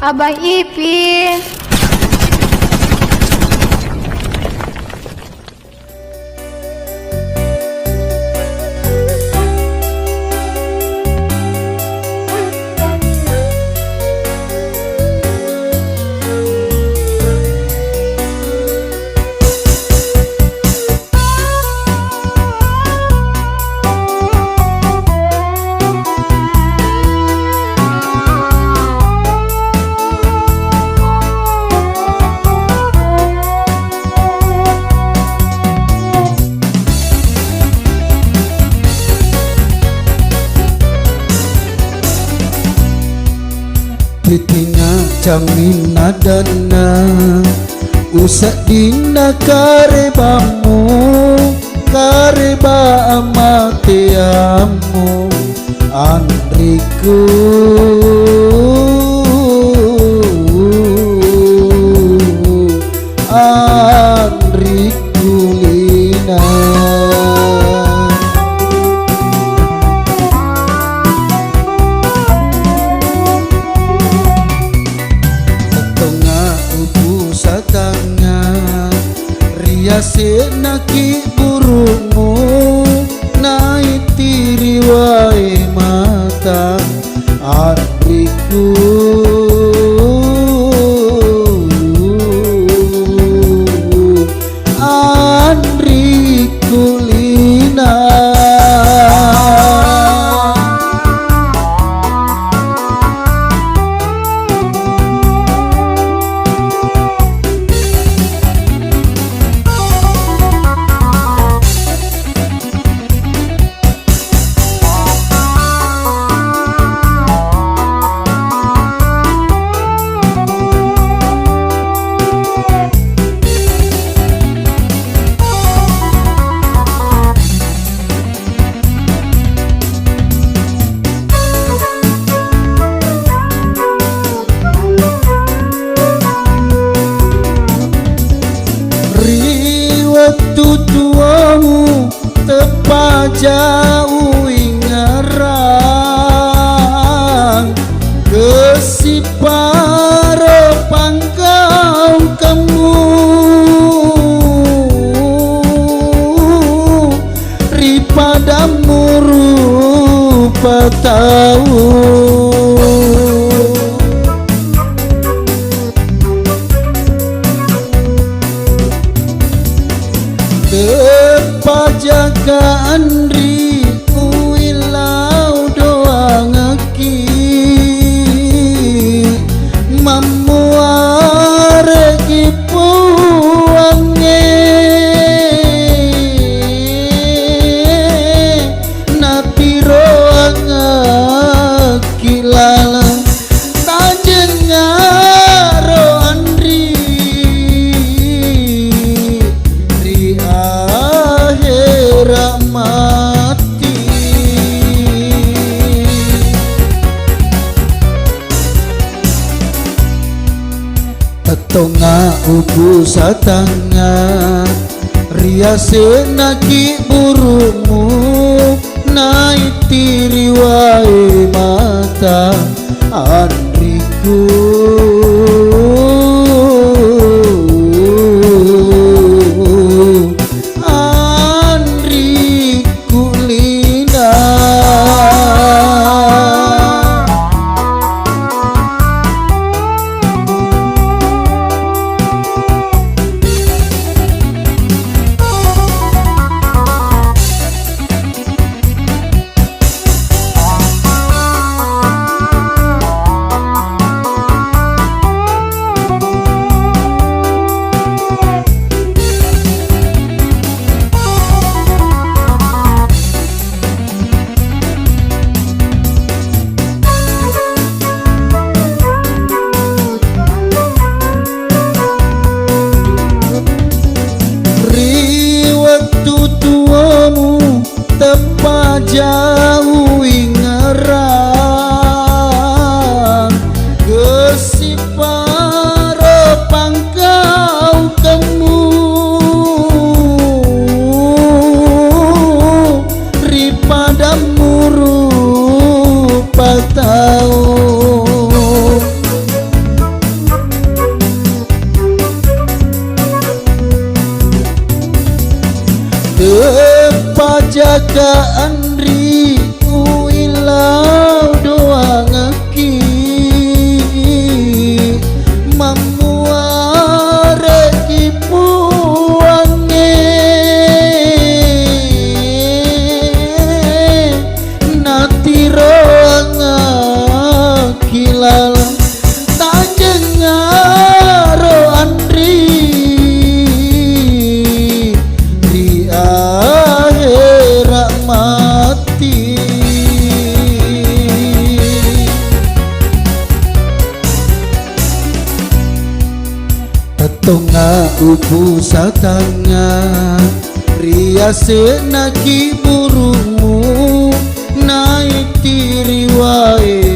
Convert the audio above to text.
Abang Ipin. Titinga camina dana usak dina karebamu kareba amatiamu Andriku Andriku lina senaki burungmu naitiri wae mata adikku Andriku lina tutuamu tepajau ingarang kesiparo pangkau kamu ripadamu rupa tahu Pajaga Andri uilau doa ngeki mamuaregi puange napiro ngeki lala tajengaro Andri mati tetonga ubu satanga riase naki burungmu naitiri wae mata Andriku Andri uilau doa ngeki mamuare puange natiro ngakilal tajengaro Andri di akhirat mati Tetonga upu satanga riase naki burungmu naik tiri wae